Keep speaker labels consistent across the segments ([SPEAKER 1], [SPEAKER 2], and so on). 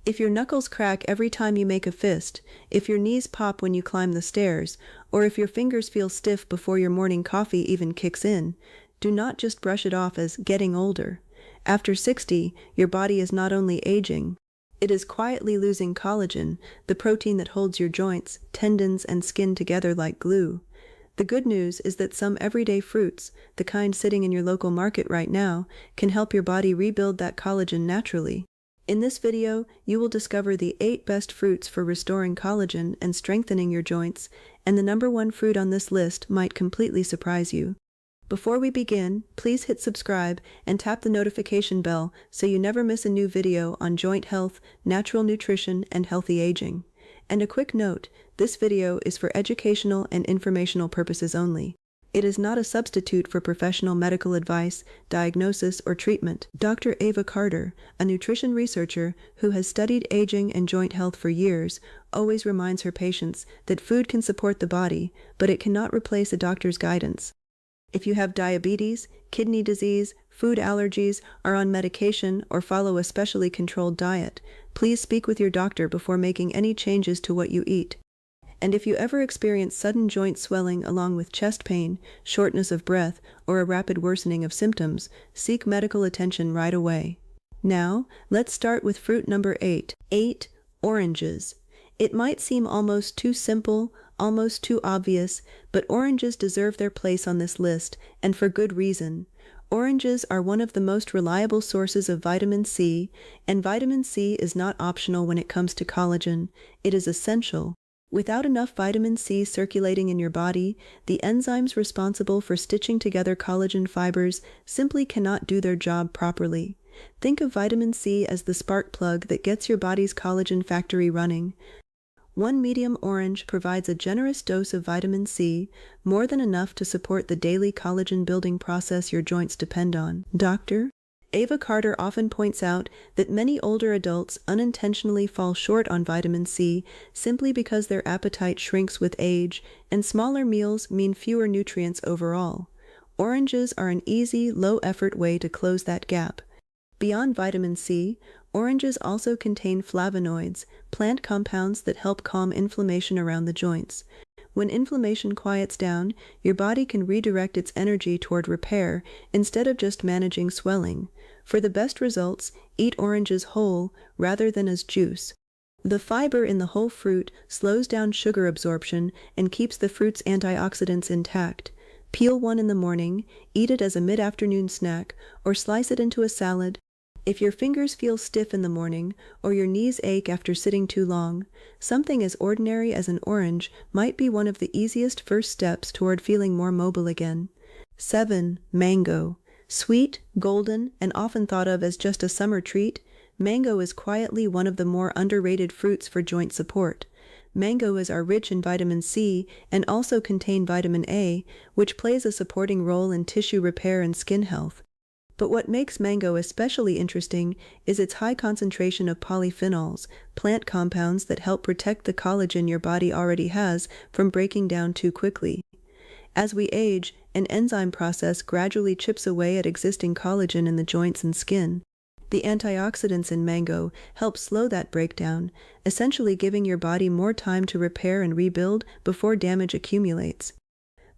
[SPEAKER 1] If your knuckles crack every time you make a fist, if your knees pop when you climb the stairs, or if your fingers feel stiff before your morning coffee even kicks in, do not just brush it off as getting older. After 60, your body is not only aging, it is quietly losing collagen, the protein that holds your joints, tendons, and skin together like glue. The good news is that some everyday fruits, the kind sitting in your local market right now, can help your body rebuild that collagen naturally. In this video, you will discover the 8 best fruits for restoring collagen and strengthening your joints, and the number 1 fruit on this list might completely surprise you. Before we begin, please hit subscribe and tap the notification bell so you never miss a new video on joint health, natural nutrition, and healthy aging. And a quick note, this video is for educational and informational purposes only. It is not a substitute for professional medical advice, diagnosis, or treatment. Dr. Ava Carter, a nutrition researcher who has studied aging and joint health for years, always reminds her patients that food can support the body, but it cannot replace a doctor's guidance. If you have diabetes, kidney disease, food allergies, are on medication, or follow a specially controlled diet, please speak with your doctor before making any changes to what you eat. And if you ever experience sudden joint swelling along with chest pain, shortness of breath, or a rapid worsening of symptoms, seek medical attention right away. Now, let's start with fruit number 8. 8. Oranges. It might seem almost too simple, almost too obvious, but oranges deserve their place on this list, and for good reason. Oranges are one of the most reliable sources of vitamin C, and vitamin C is not optional when it comes to collagen. It is essential. Without enough vitamin C circulating in your body, the enzymes responsible for stitching together collagen fibers simply cannot do their job properly. Think of vitamin C as the spark plug that gets your body's collagen factory running. 1 medium orange provides a generous dose of vitamin C, more than enough to support the daily collagen-building process your joints depend on. Dr. Ava Carter often points out that many older adults unintentionally fall short on vitamin C simply because their appetite shrinks with age, and smaller meals mean fewer nutrients overall. Oranges are an easy, low-effort way to close that gap. Beyond vitamin C, oranges also contain flavonoids, plant compounds that help calm inflammation around the joints. When inflammation quiets down, your body can redirect its energy toward repair instead of just managing swelling. For the best results, eat oranges whole rather than as juice. The fiber in the whole fruit slows down sugar absorption and keeps the fruit's antioxidants intact. Peel one in the morning, eat it as a mid-afternoon snack, or slice it into a salad. If your fingers feel stiff in the morning, or your knees ache after sitting too long, something as ordinary as an orange might be one of the easiest first steps toward feeling more mobile again. 7. Mango. Sweet, golden, and often thought of as just a summer treat, mango is quietly one of the more underrated fruits for joint support. Mangoes are rich in vitamin C and also contain vitamin A, which plays a supporting role in tissue repair and skin health. But what makes mango especially interesting is its high concentration of polyphenols, plant compounds that help protect the collagen your body already has from breaking down too quickly. As we age, an enzyme process gradually chips away at existing collagen in the joints and skin. The antioxidants in mango help slow that breakdown, essentially giving your body more time to repair and rebuild before damage accumulates.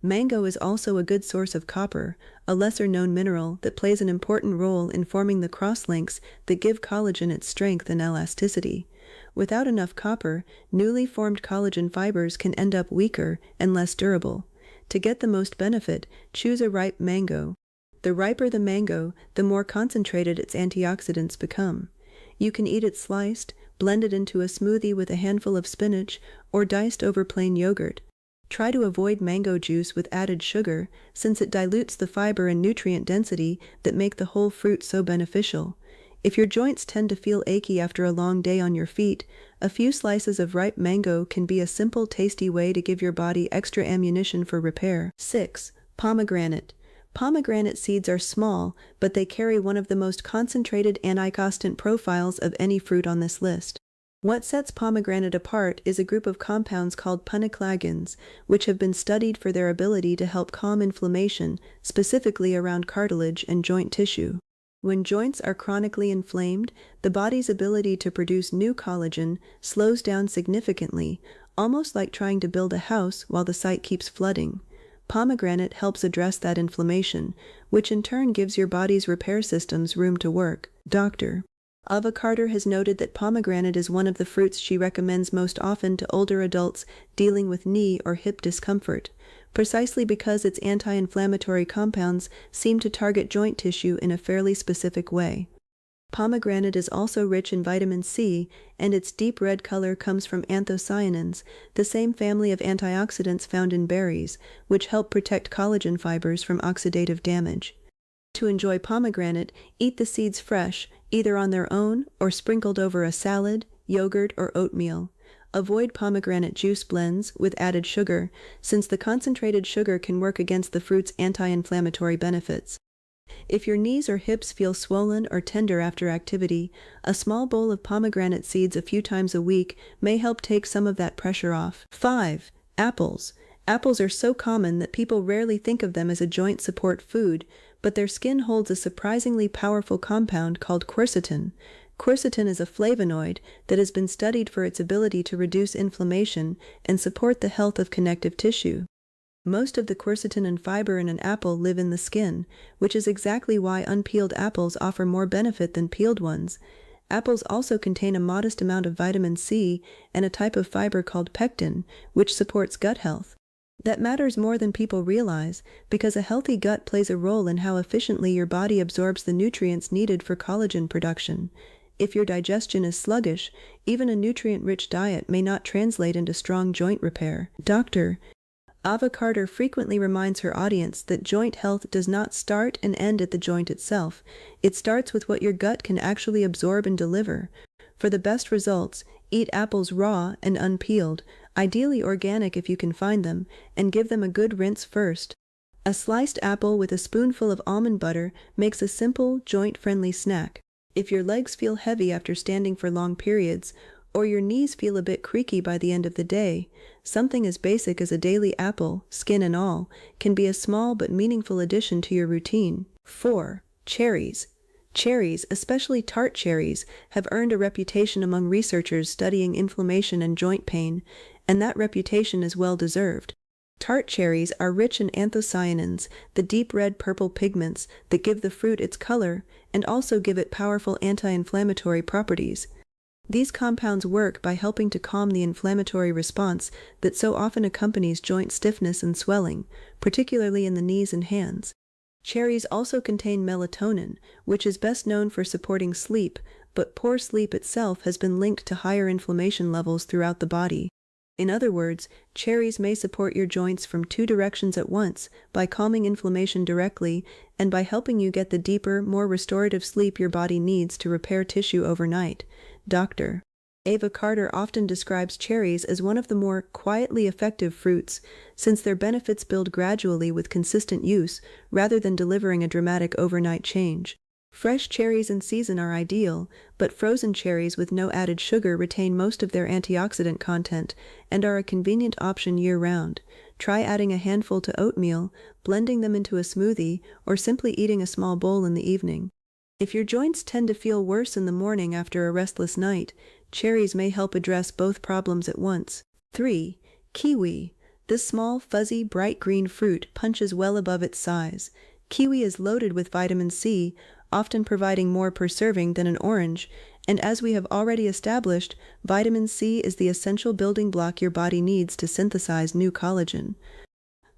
[SPEAKER 1] Mango is also a good source of copper, a lesser-known mineral that plays an important role in forming the crosslinks that give collagen its strength and elasticity. Without enough copper, newly formed collagen fibers can end up weaker and less durable. To get the most benefit, choose a ripe mango. The riper the mango, the more concentrated its antioxidants become. You can eat it sliced, blended into a smoothie with a handful of spinach, or diced over plain yogurt. Try to avoid mango juice with added sugar, since it dilutes the fiber and nutrient density that make the whole fruit so beneficial. If your joints tend to feel achy after a long day on your feet, a few slices of ripe mango can be a simple, tasty way to give your body extra ammunition for repair. 6. Pomegranate. Pomegranate seeds are small, but they carry one of the most concentrated antioxidant profiles of any fruit on this list. What sets pomegranate apart is a group of compounds called punicalagins, which have been studied for their ability to help calm inflammation, specifically around cartilage and joint tissue. When joints are chronically inflamed, the body's ability to produce new collagen slows down significantly, almost like trying to build a house while the site keeps flooding. Pomegranate helps address that inflammation, which in turn gives your body's repair systems room to work. Dr. Ava Carter has noted that pomegranate is one of the fruits she recommends most often to older adults dealing with knee or hip discomfort, precisely because its anti-inflammatory compounds seem to target joint tissue in a fairly specific way. Pomegranate is also rich in vitamin C, and its deep red color comes from anthocyanins, the same family of antioxidants found in berries, which help protect collagen fibers from oxidative damage. To enjoy pomegranate, eat the seeds fresh, either on their own or sprinkled over a salad, yogurt, or oatmeal. Avoid pomegranate juice blends with added sugar, since the concentrated sugar can work against the fruit's anti-inflammatory benefits. If your knees or hips feel swollen or tender after activity, a small bowl of pomegranate seeds a few times a week may help take some of that pressure off. 5. Apples. Apples are so common that people rarely think of them as a joint support food, but their skin holds a surprisingly powerful compound called quercetin. Quercetin is a flavonoid that has been studied for its ability to reduce inflammation and support the health of connective tissue. Most of the quercetin and fiber in an apple live in the skin, which is exactly why unpeeled apples offer more benefit than peeled ones. Apples also contain a modest amount of vitamin C and a type of fiber called pectin, which supports gut health. That matters more than people realize, because a healthy gut plays a role in how efficiently your body absorbs the nutrients needed for collagen production. If your digestion is sluggish, even a nutrient-rich diet may not translate into strong joint repair. Dr. Ava Carter frequently reminds her audience that joint health does not start and end at the joint itself. It starts with what your gut can actually absorb and deliver. For the best results, eat apples raw and unpeeled, ideally organic if you can find them, and give them a good rinse first. A sliced apple with a spoonful of almond butter makes a simple, joint-friendly snack. If your legs feel heavy after standing for long periods, or your knees feel a bit creaky by the end of the day, something as basic as a daily apple, skin and all, can be a small but meaningful addition to your routine. 4. Cherries. Cherries, especially tart cherries, have earned a reputation among researchers studying inflammation and joint pain, and that reputation is well deserved. Tart cherries are rich in anthocyanins, the deep red purple pigments that give the fruit its color and also give it powerful anti-inflammatory properties. These compounds work by helping to calm the inflammatory response that so often accompanies joint stiffness and swelling, particularly in the knees and hands. Cherries also contain melatonin, which is best known for supporting sleep, but poor sleep itself has been linked to higher inflammation levels throughout the body. In other words, cherries may support your joints from two directions at once, by calming inflammation directly and by helping you get the deeper, more restorative sleep your body needs to repair tissue overnight. Dr. Ava Carter often describes cherries as one of the more quietly effective fruits, since their benefits build gradually with consistent use rather than delivering a dramatic overnight change. Fresh cherries in season are ideal, but frozen cherries with no added sugar retain most of their antioxidant content and are a convenient option year-round. Try adding a handful to oatmeal, blending them into a smoothie, or simply eating a small bowl in the evening. If your joints tend to feel worse in the morning after a restless night, cherries may help address both problems at once. 3. Kiwi. This small, fuzzy, bright green fruit punches well above its size. Kiwi is loaded with vitamin C, often providing more per serving than an orange, and as we have already established, vitamin C is the essential building block your body needs to synthesize new collagen.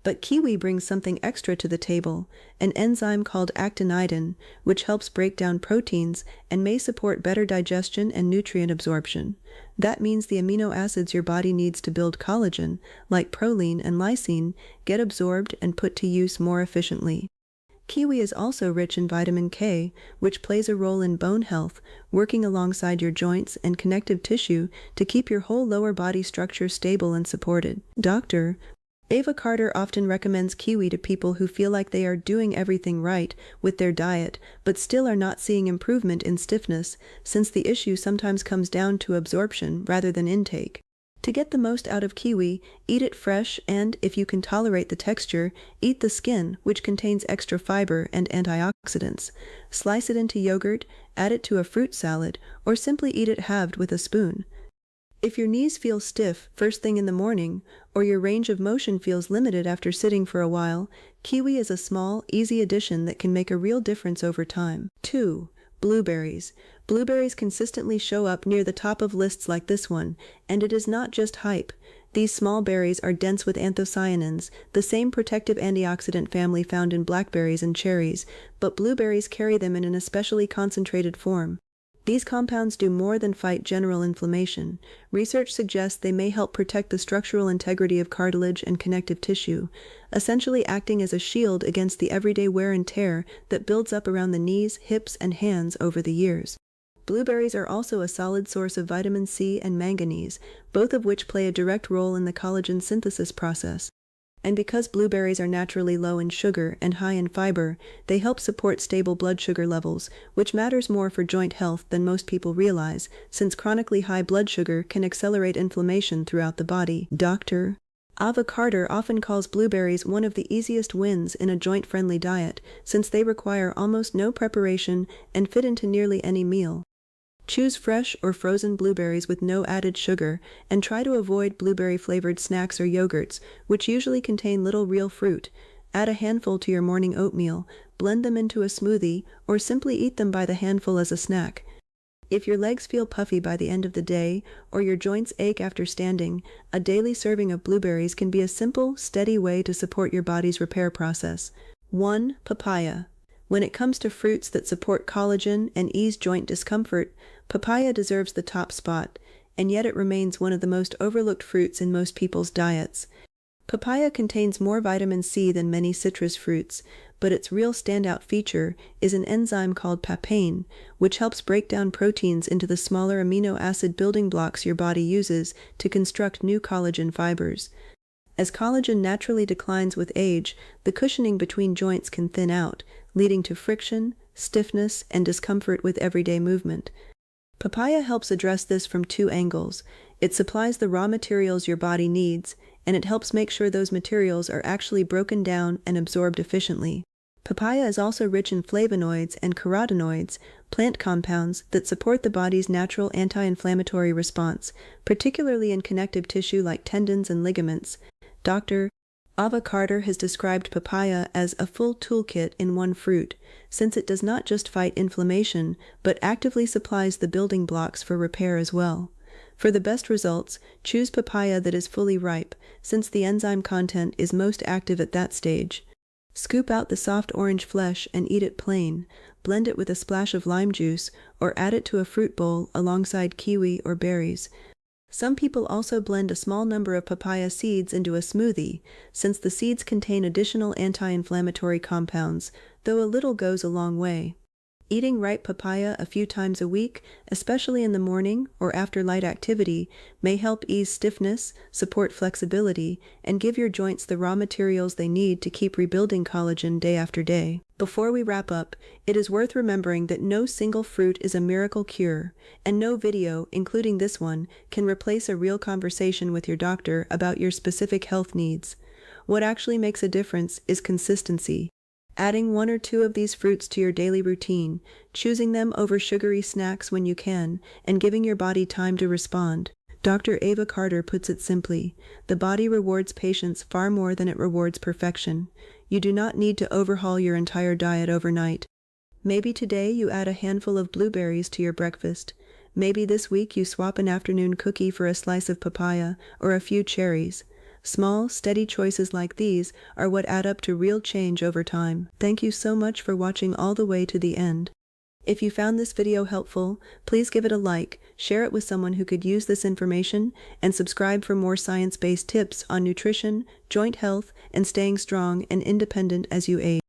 [SPEAKER 1] But kiwi brings something extra to the table, an enzyme called actinidin, which helps break down proteins and may support better digestion and nutrient absorption. That means the amino acids your body needs to build collagen, like proline and lysine, get absorbed and put to use more efficiently. Kiwi is also rich in vitamin K, which plays a role in bone health, working alongside your joints and connective tissue to keep your whole lower body structure stable and supported. Dr. Ava Carter often recommends kiwi to people who feel like they are doing everything right with their diet, but still are not seeing improvement in stiffness, since the issue sometimes comes down to absorption rather than intake. To get the most out of kiwi, eat it fresh and, if you can tolerate the texture, eat the skin, which contains extra fiber and antioxidants. Slice it into yogurt, add it to a fruit salad, or simply eat it halved with a spoon. If your knees feel stiff first thing in the morning, or your range of motion feels limited after sitting for a while, kiwi is a small, easy addition that can make a real difference over time. 2. Blueberries. Blueberries consistently show up near the top of lists like this one, and it is not just hype. These small berries are dense with anthocyanins, the same protective antioxidant family found in blackberries and cherries, but blueberries carry them in an especially concentrated form. These compounds do more than fight general inflammation. Research suggests they may help protect the structural integrity of cartilage and connective tissue, essentially acting as a shield against the everyday wear and tear that builds up around the knees, hips, and hands over the years. Blueberries are also a solid source of vitamin C and manganese, both of which play a direct role in the collagen synthesis process. And because blueberries are naturally low in sugar and high in fiber, they help support stable blood sugar levels, which matters more for joint health than most people realize, since chronically high blood sugar can accelerate inflammation throughout the body. Dr. Ava Carter often calls blueberries one of the easiest wins in a joint-friendly diet, since they require almost no preparation and fit into nearly any meal. Choose fresh or frozen blueberries with no added sugar, and try to avoid blueberry-flavored snacks or yogurts, which usually contain little real fruit. Add a handful to your morning oatmeal, blend them into a smoothie, or simply eat them by the handful as a snack. If your legs feel puffy by the end of the day, or your joints ache after standing, a daily serving of blueberries can be a simple, steady way to support your body's repair process. 1. Papaya. When it comes to fruits that support collagen and ease joint discomfort, papaya deserves the top spot, and yet it remains one of the most overlooked fruits in most people's diets. Papaya contains more vitamin C than many citrus fruits, but its real standout feature is an enzyme called papain, which helps break down proteins into the smaller amino acid building blocks your body uses to construct new collagen fibers. As collagen naturally declines with age, the cushioning between joints can thin out, leading to friction, stiffness, and discomfort with everyday movement. Papaya helps address this from two angles. It supplies the raw materials your body needs, and it helps make sure those materials are actually broken down and absorbed efficiently. Papaya is also rich in flavonoids and carotenoids, plant compounds that support the body's natural anti-inflammatory response, particularly in connective tissue like tendons and ligaments. Dr. Ava Carter has described papaya as a full toolkit in one fruit, since it does not just fight inflammation, but actively supplies the building blocks for repair as well. For the best results, choose papaya that is fully ripe, since the enzyme content is most active at that stage. Scoop out the soft orange flesh and eat it plain, blend it with a splash of lime juice, or add it to a fruit bowl alongside kiwi or berries. Some people also blend a small number of papaya seeds into a smoothie, since the seeds contain additional anti-inflammatory compounds, though a little goes a long way. Eating ripe papaya a few times a week, especially in the morning or after light activity, may help ease stiffness, support flexibility, and give your joints the raw materials they need to keep rebuilding collagen day after day. Before we wrap up, it is worth remembering that no single fruit is a miracle cure, and no video, including this one, can replace a real conversation with your doctor about your specific health needs. What actually makes a difference is consistency. Adding one or two of these fruits to your daily routine, choosing them over sugary snacks when you can, and giving your body time to respond. Dr. Ava Carter puts it simply, the body rewards patience far more than it rewards perfection. You do not need to overhaul your entire diet overnight. Maybe today you add a handful of blueberries to your breakfast. Maybe this week you swap an afternoon cookie for a slice of papaya or a few cherries. Small, steady choices like these are what add up to real change over time. Thank you so much for watching all the way to the end. If you found this video helpful, please give it a like, share it with someone who could use this information, and subscribe for more science-based tips on nutrition, joint health, and staying strong and independent as you age.